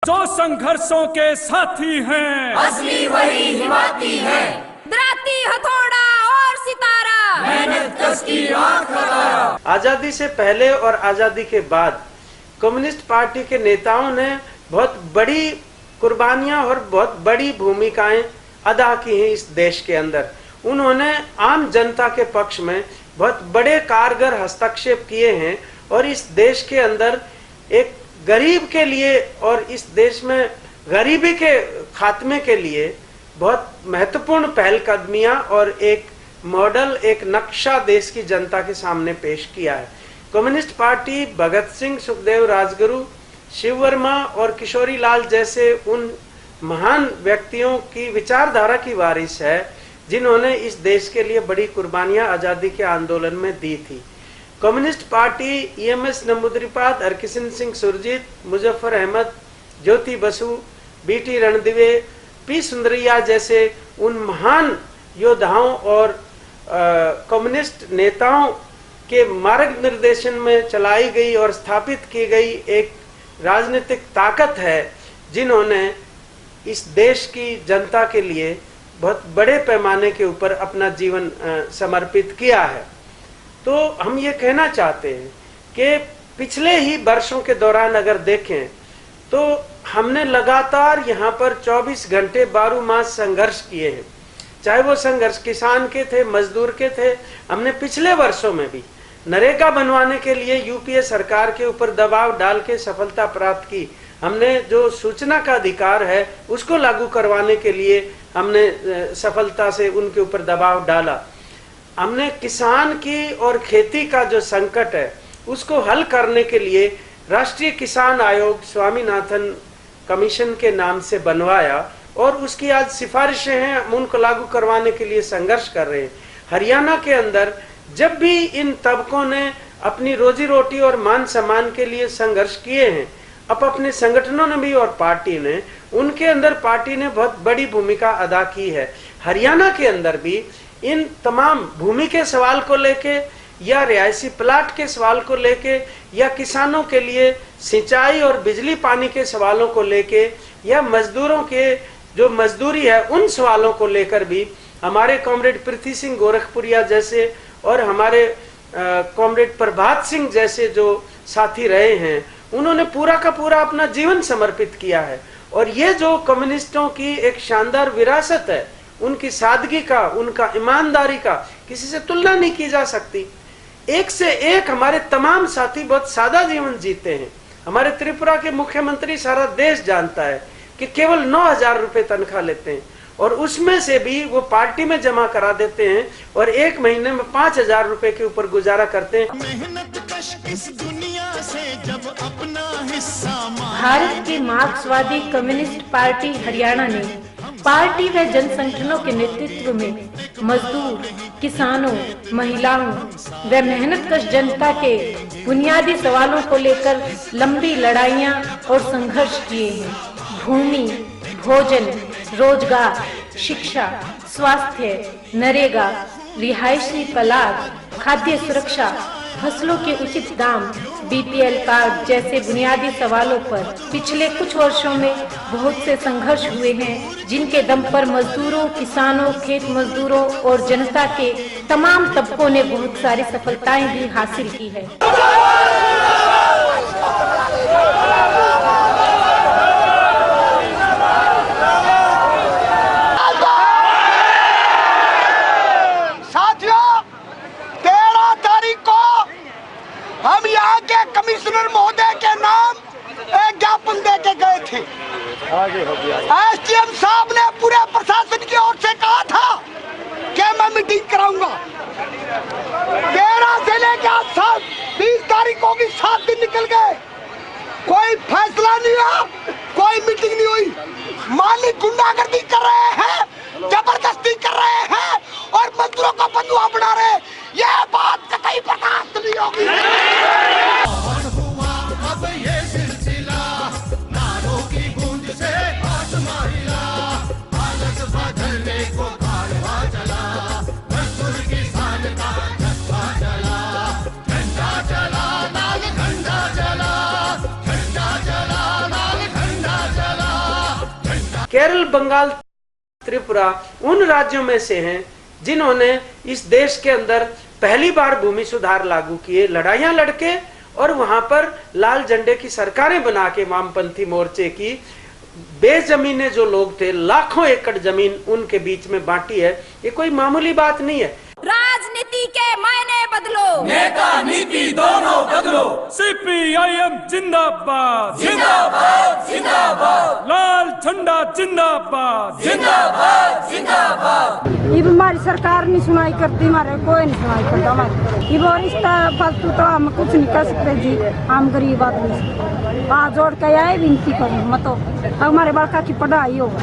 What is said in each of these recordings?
जो संघर्षों के साथी हैं, असली वही हिमाती है। दराती हथौड़ा और सितारा, मेहनत कश की आँख का तारा। आजादी से पहले और आजादी के बाद कम्युनिस्ट पार्टी के नेताओं ने बहुत बड़ी कुर्बानियां और बहुत बड़ी भूमिकाएं अदा की हैं इस देश के अंदर। उन्होंने आम जनता के पक्ष में बहुत बड़े कारगर हस्तक्षेप किए हैं और इस देश के अंदर एक गरीब के लिए और इस देश में गरीबी के खात्मे के लिए बहुत महत्वपूर्ण पहलकदमियां और एक मॉडल, एक नक्शा देश की जनता के सामने पेश किया है। कम्युनिस्ट पार्टी भगत सिंह, सुखदेव, राजगुरु, शिव वर्मा और किशोरी लाल जैसे उन महान व्यक्तियों की विचारधारा की वारिस है जिन्होंने इस देश के लिए बड़ी कुर्बानियां आजादी के आंदोलन में दी थी। कम्युनिस्ट पार्टी ईएमएस नंबूदिरीपाद, हरकिशन सिंह सुरजीत, मुजफ्फर अहमद, ज्योति बसु, बीटी रणदिवे, पी सुंदरैया जैसे उन महान योद्धाओं और कम्युनिस्ट नेताओं के मार्ग निर्देशन में चलाई गई और स्थापित की गई एक राजनीतिक ताकत है जिन्होंने इस देश की जनता के लिए बहुत बड़े पैमाने के ऊपर अपना जीवन समर्पित किया है। तो हम ये कहना चाहते हैं कि पिछले ही वर्षों के दौरान अगर देखें तो हमने लगातार यहाँ पर 24 घंटे 12 मास संघर्ष किए हैं। चाहे वो संघर्ष किसान के थे, मजदूर के थे। हमने पिछले वर्षों में भी नरेगा बनवाने के लिए यूपीए सरकार के ऊपर दबाव डाल के सफलता प्राप्त की। हमने जो सूचना का अधिकार है उसको लागू करवाने के लिए हमने सफलता से उनके ऊपर दबाव डाला। हमने किसान की और खेती का जो संकट है उसको हल करने के लिए राष्ट्रीय किसान आयोग स्वामीनाथन कमीशन के नाम से बनवाया और उसकी आज सिफारिशें हैं, हम उनको लागू करवाने के लिए संघर्ष कर रहे हैं। हरियाणा के अंदर जब भी इन तबकों ने अपनी रोजी रोटी और मान सम्मान के लिए संघर्ष किए हैं, अब अपने संगठनों ने भी और पार्टी ने, उनके अंदर पार्टी ने बहुत बड़ी भूमिका अदा की है। हरियाणा के अंदर भी इन तमाम भूमि के सवाल को लेके या रिहायशी प्लाट के सवाल को लेके या किसानों के लिए सिंचाई और बिजली पानी के सवालों को लेके या मजदूरों के जो मजदूरी है उन सवालों को लेकर भी हमारे कॉमरेड पृथ्वी सिंह गोरखपुरिया जैसे और हमारे कॉमरेड प्रभात सिंह जैसे जो साथी रहे हैं उन्होंने पूरा का पूरा अपना जीवन समर्पित किया है। और ये जो कम्युनिस्टों की एक शानदार विरासत है, उनकी सादगी का, उनका ईमानदारी का किसी से तुलना नहीं की जा सकती। एक से एक हमारे तमाम साथी बहुत सादा जीवन जीते हैं। हमारे त्रिपुरा के मुख्यमंत्री सारा देश जानता है कि केवल 9,000 रुपए तनख्वाह लेते हैं और उसमें से भी वो पार्टी में जमा करा देते हैं और एक महीने में 5,000 रुपए के ऊपर गुजारा करते हैं। मेहनत कश इस दुनिया से जब अपना हिस्सा भारत की मार्क्सवादी कम्युनिस्ट पार्टी हरियाणा ने पार्टी व जन संगठनों के नेतृत्व में मजदूर, किसानों, महिलाओं व मेहनतकश जनता के बुनियादी सवालों को लेकर लंबी लड़ाइयां और संघर्ष किए हैं। भूमि, भोजन, रोजगार, शिक्षा, स्वास्थ्य, नरेगा, रिहायशी प्लाट, खाद्य सुरक्षा, फसलों के उचित दाम, बीपीएल कार्ड जैसे बुनियादी सवालों पर पिछले कुछ वर्षों में बहुत से संघर्ष हुए हैं जिनके दम पर मजदूरों, किसानों, खेत मजदूरों और जनता के तमाम तबकों ने बहुत सारी सफलताएं भी हासिल की है। हम यहाँ के कमिश्नर महोदय के नाम एक ज्ञापन दे के गए थे। एसडीएम साहब ने पूरे प्रशासन की ओर से कहा था कि मैं मीटिंग कराऊंगा। 13 से लेकर 20 तारीख होगी, 7 दिन निकल गए, कोई फैसला नहीं हुआ, कोई मीटिंग नहीं हुई। मालिक गुंडागर्दी कर रहे हैं, जबरदस्ती कर रहे हैं और मजदूरों को बंधुआ बना रहे हैं। यह बात कतई बर्दाश्त नहीं होगी। अब ये सिलसिला नारों की गूंज से आसमान केरल, बंगाल, त्रिपुरा उन राज्यों में से हैं जिन्होंने इस देश के अंदर पहली बार भूमि सुधार लागू किए, लड़ाइयां लड़के, और वहां पर लाल झंडे की सरकारें बना के वामपंथी मोर्चे की बेजमीने जो लोग थे, लाखों एकड़ जमीन उनके बीच में बांटी है। ये कोई मामूली बात नहीं है। राजनीति के मायने बदलो, नेता नीति दोनों बदलो। सीपीआईएम जिंदाबाद, जिंदाबाद जिंदाबाद, लाल झंडा जिंदाबाद, जिंदाबाद जिंदाबाद। ये हमारी सरकार नहीं सुनाई करती, हमारे कोई नहीं सुनाई करता हमारी। ये रिश्ता फालतू तो हम कुछ नहीं कर सकते जी, हम गरीब आदमी हाथ जोड़ के आए विनती करूँ मत हमारे बड़का की पढ़ाई होगा,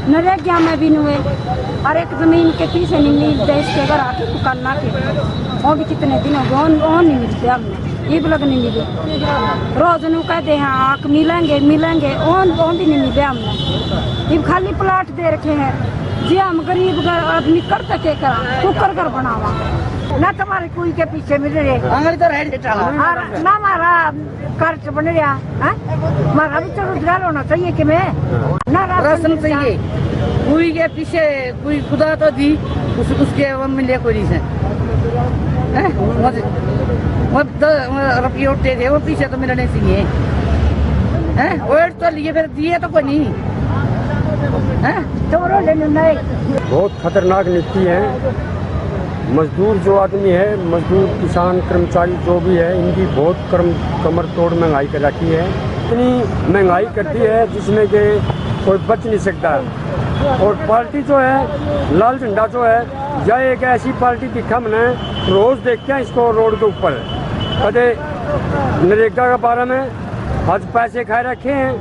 नरेगा में भी नहीं हुए, हर एक जमीन के पीछे नहीं मिल, देश के घर आके दुकाना के वो भी कितने दिन हो गए, वो नहीं मिलते हमने, ईब लग नहीं मिले, रोज नू कहते हैं आक मिलेंगे मिलेंगे, वो भी नहीं मिले हमने। ईब खाली प्लाट दे रखे हैं जी, हम गरीब आदमी कर सके करा कुकर घर बनावा ना, तुम्हारे कोई के पीछे मिल रहे ना, हमारा खर्च बन रहा है, हमारा भी तो रोजगार होना चाहिए कि मैं ना राशन चाहिए, कोई के पीछे कोई खुदा तो दी उसके वो मिले कोई से रुपये उठते थे, वो पीछे तो मिलने चाहिए वोट तो लिए, फिर दिए तो कोई नहीं तो नहीं। बहुत खतरनाक नीति है। मजदूर जो आदमी है, मजदूर, किसान, कर्मचारी जो भी है, इनकी बहुत कमर तोड़ महंगाई कर रखी है। इतनी महंगाई करती है जिसमें कि कोई बच नहीं सकता। और पार्टी जो है लाल झंडा जो है, यह एक ऐसी पार्टी दिखा मैंने रोज़ देखते हैं इसको रोड के ऊपर, कदे नरेगा के बारे में आज पैसे खाए रखे हैं,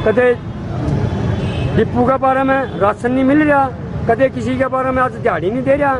कदे डिपू के बारे में राशन नहीं मिल रहा, कदे किसी के बारे में आज दिहाड़ी नहीं दे रहा,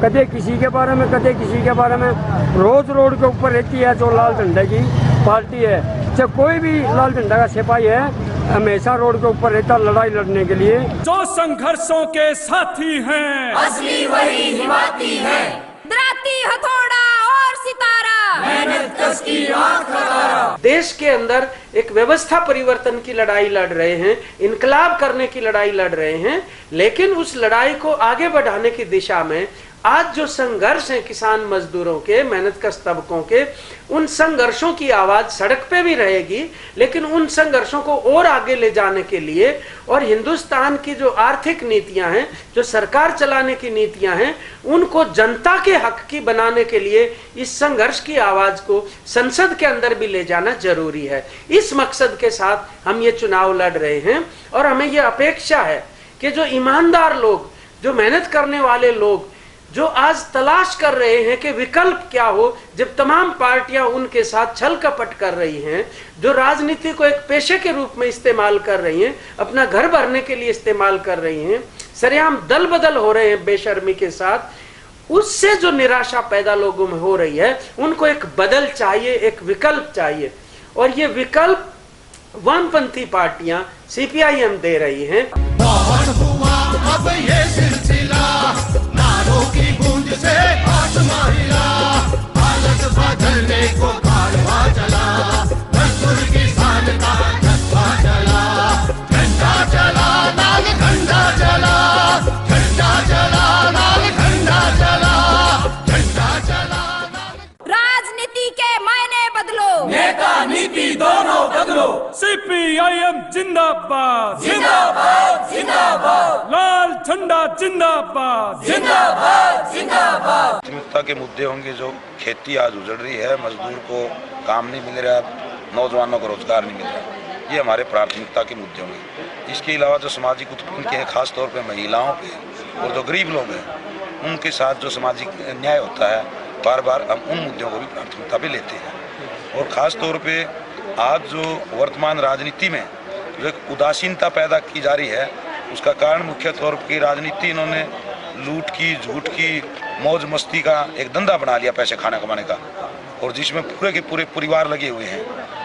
कदे किसी के बारे में, कदे किसी के बारे में, रोज रोड के ऊपर रहती है जो लाल झंडे की पार्टी है। चाहे कोई भी लाल झंडा का सिपाही है, हमेशा रोड के ऊपर रहता लड़ाई लड़ने के लिए। जो संघर्षों के साथी हैं, असली वही हिमाती है, डराती हथौड़ा और सितारा, मेहनत कश की आँख का तारा। देश के अंदर एक व्यवस्था परिवर्तन की लड़ाई लड़ रहे हैं, इनकलाब करने की लड़ाई लड़ रहे हैं, लेकिन उस लड़ाई को आगे बढ़ाने की दिशा में आज जो संघर्ष है किसान मजदूरों के, मेहनतकश तबकों के, उन संघर्षों की आवाज सड़क पे भी रहेगी, लेकिन उन संघर्षों को और आगे ले जाने के लिए और हिंदुस्तान की जो आर्थिक नीतियां हैं, जो सरकार चलाने की नीतियां हैं, उनको जनता के हक की बनाने के लिए इस संघर्ष की आवाज को संसद के अंदर भी ले जाना जरूरी है। इस मकसद के साथ हम ये चुनाव लड़ रहे हैं और हमें ये अपेक्षा है कि जो ईमानदार लोग, जो मेहनत करने वाले लोग, जो आज तलाश कर रहे हैं कि विकल्प क्या हो, जब तमाम पार्टियां उनके साथ छल कपट कर रही हैं, जो राजनीति को एक पेशे के रूप में इस्तेमाल कर रही हैं, अपना घर भरने के लिए इस्तेमाल कर रही हैं, सरेआम दल बदल हो रहे हैं बेशर्मी के साथ, उससे जो निराशा पैदा लोगों में हो रही है, उनको एक बदल चाहिए, एक विकल्प चाहिए। और ये विकल्प वामपंथी पार्टियां सीपीआईएम दे रही हैं। अब ये सिलसिला नारों की गूंज से आसमां हिला, हालत बदलने को कारवां चला, मजदूर किसान का जज्बा चला, झंडा चला लाल झंडा चला, झंडा चला लाल झंडा चला, झंडा चला। राजनीति के मायने बदलो, नेता नीति दोनों बदलो। सीपीआईएम जिंदाबाद, जिंदाबाद जिंदाबाद, लाल झंडा जिंदाबाद, जिंदाबाद जिंदाबाद। प्राथमिकता के मुद्दे होंगे जो खेती आज उजड़ रही है, मजदूर को काम नहीं मिल रहा, नौजवानों को रोजगार नहीं मिल रहा, ये हमारे प्राथमिकता के मुद्दे होंगे। इसके अलावा जो सामाजिक उत्पीड़न के हैं, खासतौर पे महिलाओं पे और जो गरीब लोग हैं उनके साथ जो सामाजिक न्याय होता है, बार बार हम उन मुद्दों को भी प्राथमिकता पे लेते हैं। और ख़ास तौर पे आज जो वर्तमान राजनीति में जो एक उदासीनता पैदा की जा रही है, उसका कारण मुख्य तौर पर राजनीति इन्होंने लूट की, झूठ की, मौज मस्ती का एक धंधा बना लिया पैसे खाना कमाने का, और जिसमें पूरे के पूरे परिवार लगे हुए हैं।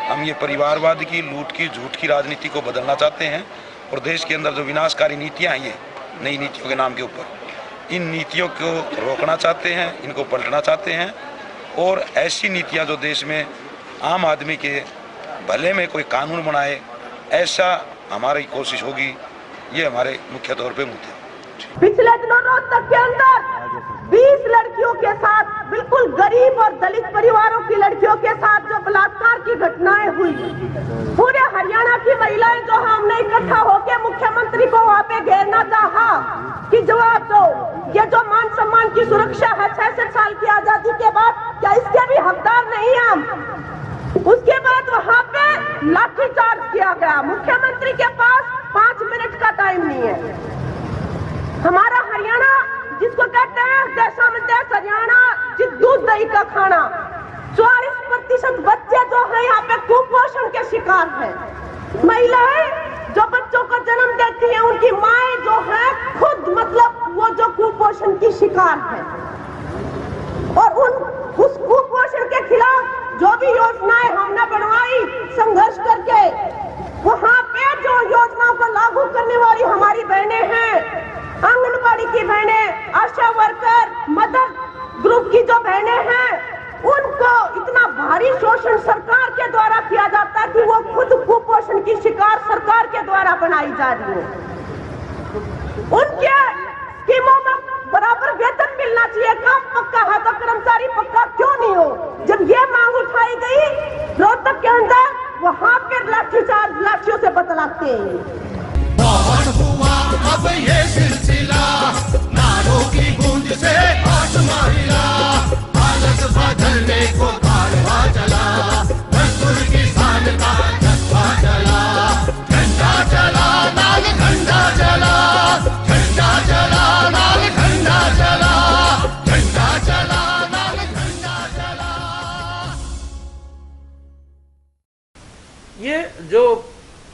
हम ये परिवारवाद की, लूट की, झूठ की राजनीति को बदलना चाहते हैं और देश के अंदर जो विनाशकारी नीतियाँ आई हैं नई नीतियों के नाम के ऊपर, इन नीतियों को रोकना चाहते हैं, इनको पलटना चाहते हैं। और ऐसी नीतियाँ जो देश में आम आदमी के भले में कोई कानून बनाए, ऐसा हमारी कोशिश होगी। ये हमारे मुख्य तौर पे मुद्दे हैं। पिछले दिनों रोहतक के अंदर 20 लड़कियों के साथ, बिल्कुल गरीब और दलित परिवारों की लड़कियों के साथ जो बलात्कार की घटनाएं हुई, पूरे हरियाणा की महिलाएं जो हमने इकट्ठा होकर मुख्यमंत्री को वहाँ पे घेरना चाहा कि जवाब दो, ये जो मान सम्मान की सुरक्षा है 66 साल की आजादी के बाद, क्या इसके भी हकदार नहीं हम? उसके बाद वहाँ पे लाठीचार्ज किया गया। मुख्यमंत्री के पास 5 मिनट का टाइम नहीं है। हमारा हरियाणा जिसको कहते हैं जैसा में देश हरियाणा, जिस दूध दही का खाना, 44% बच्चे जो है यहाँ पे कुपोषण के शिकार हैं। महिलाएं जो बच्चों को जन्म देती हैं, उनकी माएं जो है खुद मतलब वो जो कुपोषण की शिकार है, और उस कुपोषण के खिलाफ जो भी योजनाएं हमने बनवाई संघर्ष करके, वहाँ पे जो योजनाओं को लागू करने वाली हमारी बहनें हैं, आंगनबाड़ी की बहनें, आशा वर्कर, मदर ग्रुप की जो बहनें हैं, उनको इतना भारी शोषण सरकार के द्वारा किया जाता है कि वो खुद कुपोषण की शिकार सरकार के द्वारा बनाई जा रही है। उनके स्कीमों में बराबर वेतन मिलना चाहिए, काम पक्का है तो कर्मचारी पक्का क्यों नहीं हो? जब ये मांग उठाई गई रोहतक के अंदर, वहाँ पे लाठीचार्ज, लाठियों से बतलाते हैं। बहुत हुआ अब ये सिलसिला, नारों की गूंज से आसमां हिला, हालत बदलने को कारवां चला, मजदूर किसान का जज्बा चला, झंडा चला लाल झंडा चला, झंडा चला लाल झंडा चला, झंडा चला लाल झंडा चला। ये जो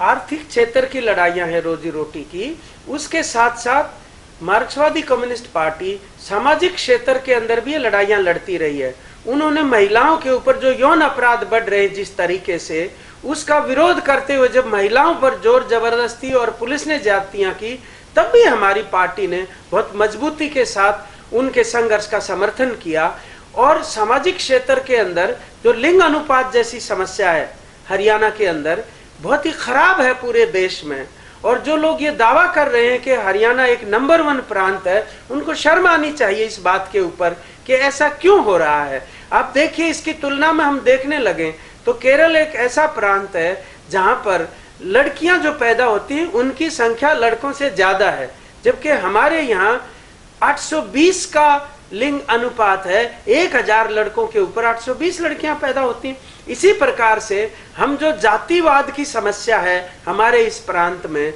आर्थिक क्षेत्र की लड़ाइयां हैं रोजी रोटी की, उसके साथ साथ मार्क्सवादी कम्युनिस्ट पार्टी सामाजिक क्षेत्र के अंदर भी ये लड़ाइयां लड़ती रही है। उन्होंने महिलाओं के ऊपर जो यौन अपराध बढ़ रहे जिस तरीके से, उसका विरोध करते हुए जब महिलाओं पर जोर जबरदस्ती और पुलिस ने ज्यादतियां की, तब भी हमारी पार्टी ने बहुत मजबूती के साथ उनके संघर्ष का समर्थन किया। और सामाजिक क्षेत्र के अंदर जो लिंग अनुपात जैसी समस्या है हरियाणा के अंदर, बहुत ही खराब है पूरे देश में, और जो लोग ये दावा कर रहे हैं कि हरियाणा एक नंबर 1 प्रांत है, उनको शर्म आनी चाहिए इस बात के ऊपर कि ऐसा क्यों हो रहा है। आप देखिए, इसकी तुलना में हम देखने लगे तो केरल एक ऐसा प्रांत है जहां पर लड़कियां जो पैदा होती हैं उनकी संख्या लड़कों से ज्यादा है, जबकि हमारे यहाँ 820 का लिंग अनुपात है। 1000 लड़कों के ऊपर 820 लड़कियां पैदा होती हैं। इसी प्रकार से हम जो जातिवाद की समस्या है हमारे इस प्रांत में,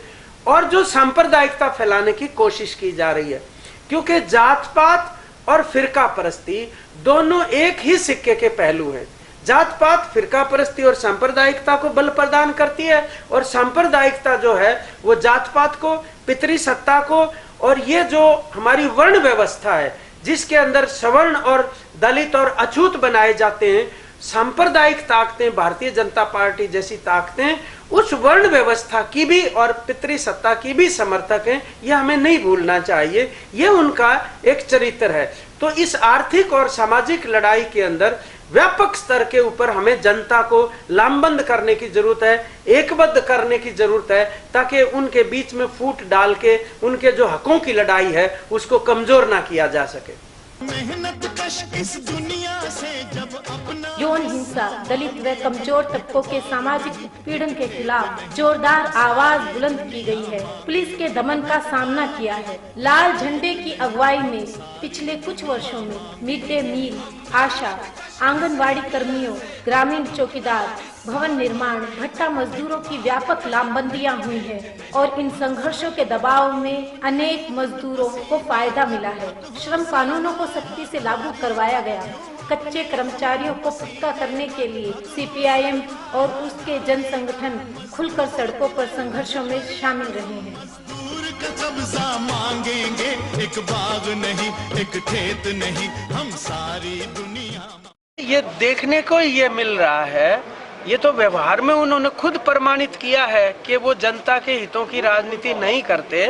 और जो सांप्रदायिकता फैलाने की कोशिश की जा रही है, क्योंकि जात पात और फिरका परस्ती दोनों एक ही सिक्के के पहलू हैं। जात पात फिरका परस्ती और सांप्रदायिकता को बल प्रदान करती है, और सांप्रदायिकता जो है वो जात पात को, पितरी सत्ता को, और ये जो हमारी वर्ण व्यवस्था है जिसके अंदर सवर्ण और दलित और अछूत बनाए जाते हैं, सांप्रदायिक ताकतें, भारतीय जनता पार्टी जैसी ताकतें उस वर्ण व्यवस्था की भी और पितरी सत्ता की भी समर्थक हैं। यह हमें नहीं भूलना चाहिए, ये उनका एक चरित्र है। तो इस आर्थिक और सामाजिक लड़ाई के अंदर व्यापक स्तर के ऊपर हमें जनता को लामबंद करने की जरूरत है, एकबद्ध करने की जरूरत है, ताकि उनके बीच में फूट डाल के उनके जो हकों की लड़ाई है उसको कमजोर ना किया जा सके। यौन हिंसा, दलित व कमजोर तबकों के सामाजिक उत्पीड़न के खिलाफ जोरदार आवाज बुलंद की गई है। पुलिस के दमन का सामना किया है। लाल झंडे की अगुवाई में पिछले कुछ वर्षों में मिड डे मील, आशा, आंगनवाड़ी कर्मियों, ग्रामीण चौकीदार, भवन निर्माण, भट्टा मजदूरों की व्यापक लामबंदियां हुई है, और इन संघर्षों के दबाव में अनेक मजदूरों को फायदा मिला है। श्रम कानूनों को सख्ती से लागू करवाया गया। कच्चे कर्मचारियों को पक्का करने के लिए सीपीआईएम और उसके जन संगठन खुलकर सड़कों पर संघर्षों में शामिल रहे हैं। कब्जा मांगेंगे, एक बाग नहीं, एक खेत नहीं, हम सारी दुनिया। ये देखने को ये मिल रहा है, ये तो व्यवहार में उन्होंने खुद प्रमाणित किया है कि वो जनता के हितों की राजनीति नहीं करते,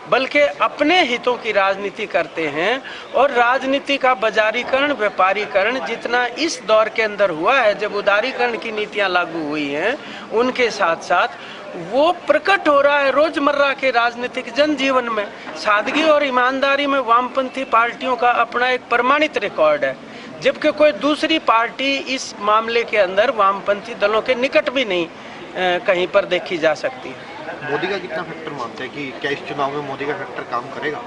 बल्कि अपने हितों की राजनीति करते हैं। और राजनीति का बाजारीकरण, व्यापारीकरण जितना इस दौर के अंदर हुआ है, जब उदारीकरण की नीतियां लागू हुई हैं, उनके साथ साथ वो प्रकट हो रहा है रोजमर्रा के राजनीतिक जनजीवन में। सादगी और ईमानदारी में वामपंथी पार्टियों का अपना एक प्रमाणित रिकॉर्ड है, जबकि कोई दूसरी पार्टी इस मामले के अंदर वामपंथी दलों के निकट भी नहीं कहीं पर देखी जा सकती है। मोदी का कितना फैक्टर मानते हैं कि क्या इस चुनाव में मोदी का फैक्टर काम करेगा?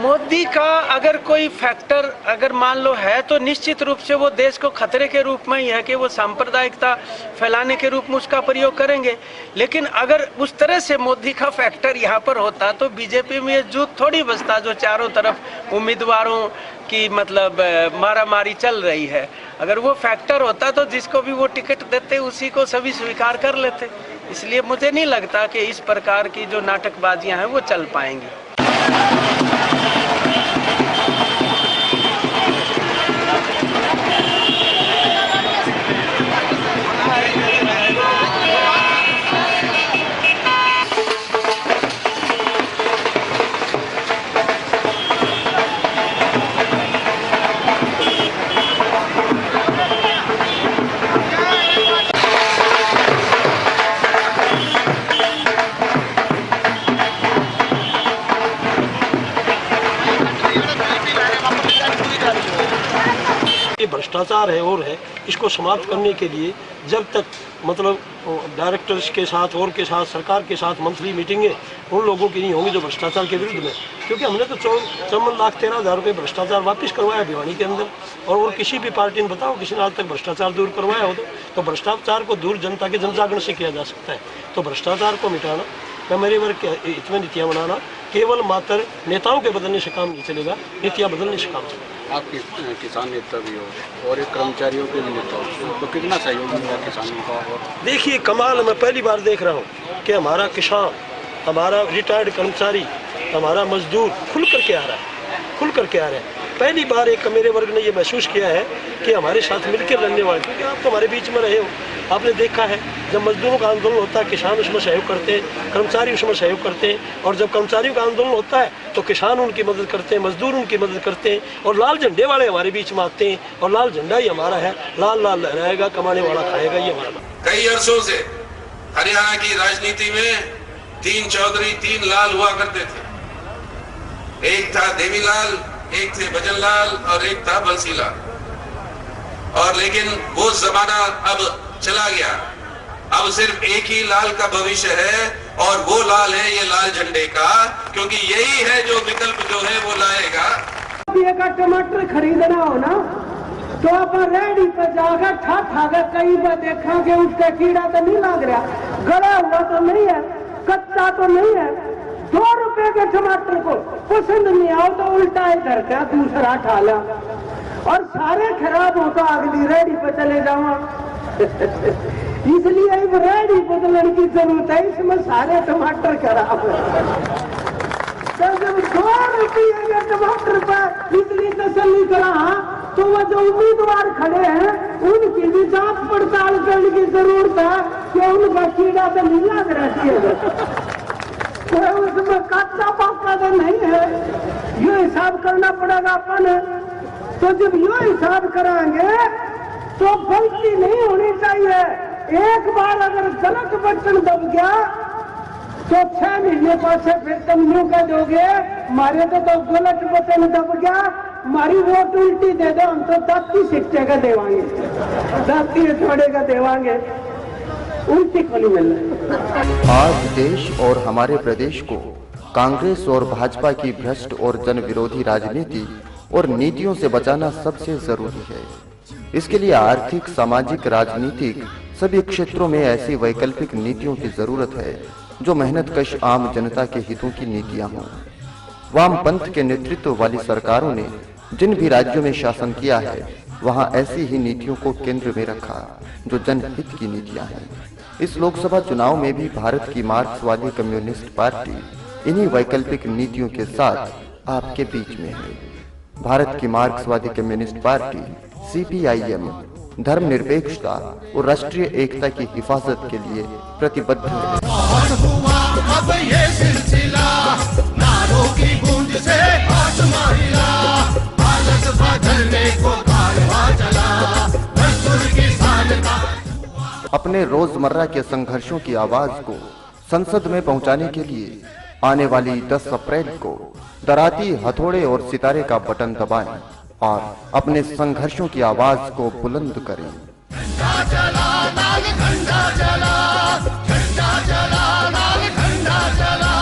मोदी का अगर कोई फैक्टर अगर मान लो है, तो निश्चित रूप से वो देश को खतरे के रूप में ही है कि वो सांप्रदायिकता फैलाने के रूप में उसका प्रयोग करेंगे। लेकिन अगर उस तरह से मोदी का फैक्टर यहाँ पर होता तो बीजेपी में ये जुट थोड़ी बचता जो चारों तरफ उम्मीदवारों की मतलब मारामारी चल रही है। अगर वो फैक्टर होता तो जिसको भी वो टिकट देते उसी को सभी स्वीकार कर लेते। इसलिए मुझे नहीं लगता कि इस प्रकार की जो नाटकबाजियां हैं वो चल पाएंगी। भ्रष्टाचार है और है, इसको समाप्त करने के लिए जब तक मतलब डायरेक्टर्स के साथ और के साथ सरकार के साथ मंथली मीटिंगें उन लोगों की नहीं होंगी जो भ्रष्टाचार के विरुद्ध में, क्योंकि हमने तो 54,13,000 रुपये भ्रष्टाचार वापस करवाया भिवानी के अंदर। और किसी भी पार्टी ने बताओ किसी ने आज तक भ्रष्टाचार दूर करवाया हो तो भ्रष्टाचार को दूर जनता के जनजागरण से किया जा सकता है। तो भ्रष्टाचार को मिटाना, मेरे वर्ग के हित में नीतियाँ बनाना केवल मात्र नेताओं के बदलने से काम नहीं चलेगा, नीतियाँ बदलने से काम चलेगा। आप किसान नेता भी हो और एक कर्मचारियों के भी नेता हो, तो कितना सहयोग मिला किसानों का? और देखिए कमाल, मैं पहली बार देख रहा हूँ कि हमारा किसान, हमारा रिटायर्ड कर्मचारी, हमारा मजदूर खुल करके आ रहा है, खुल करके आ रहे हैं। पहली बार एक मेरे वर्ग ने ये महसूस किया है कि हमारे साथ मिलकर लड़ने वाले, क्योंकि आप तो हमारे बीच में रहे हो, आपने देखा है जब मजदूरों का आंदोलन होता है किसान उसमें सहयोग करते हैं, कर्मचारी उसमें सहयोग करते हैं। और जब कर्मचारियों का आंदोलन होता है तो किसान उनकी मदद करते हैं, मजदूर उनकी मदद करते हैं। और लाल झंडे वाले हमारे बीच में आते हैं और लाल झंडा ही हमारा है, लाल लाल लहराएगा, कमाने वाला खाएगा, ये हमारा। कई अरसों से हरियाणा की राजनीति में 3 चौधरी 3 लाल हुआ करते थे। एक था देवीलाल, एक थे भजनलाल और एक था बंसीलाल। और लेकिन वो जमाना अब चला गया। अब सिर्फ एक ही लाल का भविष्य है और वो लाल है ये लाल झंडे का, क्योंकि यही है जो विकल्प जो है वो लाएगा। का टमाटर खरीदना हो ना तो आप रेडी पे जाकर ठा कई बार देखा कि उसका कीड़ा तो नहीं लग रहा, गला हुआ तो नहीं है, कच्चा तो नहीं है। 2 रुपए के टमाटर को पसंद नहीं आओ तो उल्टा इधर का दूसरा ठा ला और सारे खराब हो तो अगली रेडी पे चले जाओ। इसलिए रेडी बदलने की जरूरत है, इसमें सारे टमाटर खराब है। तो जब 2 रुपये के टमाटर पर इतनी तसल्ली करा तो वो जो उम्मीदवार खड़े हैं उनकी भी जांच पड़ताल करने की जरूरत है कि उनका कीड़ा तो नहीं लग रही है, तो उसमें कच्चा पक्का तो नहीं है। ये हिसाब करना पड़ेगा अपन। तो जब ये हिसाब कराएंगे तो गलती नहीं होनी चाहिए। एक बार अगर गलत बटन दब गया तो 6 महीने पाछे फिर तुम यूं कह दोगे मारे तो गलत बटन दब गया, हमारी वोट उल्टी दे दो, हम तो 10 सिक्के का देवांगे, 10 थोड़े का देवांगे, उल्टी को नहीं मिलना। आज देश और हमारे प्रदेश को कांग्रेस और भाजपा की भ्रष्ट और जन विरोधी राजनीति और नीतियों से बचाना सबसे जरूरी है। इसके लिए आर्थिक, सामाजिक, राजनीतिक सभी क्षेत्रों में ऐसी वैकल्पिक नीतियों की जरूरत है जो मेहनतकश आम जनता के हितों की नीतियां हों। वामपंथ के नेतृत्व वाली सरकारों ने जिन भी राज्यों में शासन किया है वहां ऐसी ही नीतियों को केंद्र में रखा जो जनहित की नीतियां हैं। इस लोकसभा चुनाव में भी भारत की मार्क्सवादी कम्युनिस्ट पार्टी इन्हीं वैकल्पिक नीतियों के साथ आपके बीच में है। भारत की मार्क्सवादी कम्युनिस्ट पार्टी CPIM धर्मनिरपेक्षता और राष्ट्रीय एकता की हिफाजत के लिए प्रतिबद्ध है। और हुआ अब ये सिलसिला अपने रोजमर्रा के संघर्षों की आवाज को संसद में पहुंचाने के लिए आने वाली 10 अप्रैल को दराती हथौड़े और सितारे का बटन दबाएं और अपने संघर्षों की आवाज को बुलंद करें। झंडा चला लाल झंडा चला, झंडा चला लाल झंडा चला।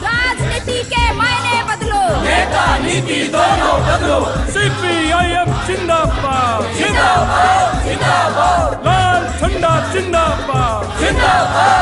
राजनीति के मायने बदलो, नेता नीति दोनों बदलो। CPIM जिंदाबाद जिंदाबाद जिंदाबाद, लाल झंडा जिंदाबाद जिंदाबाद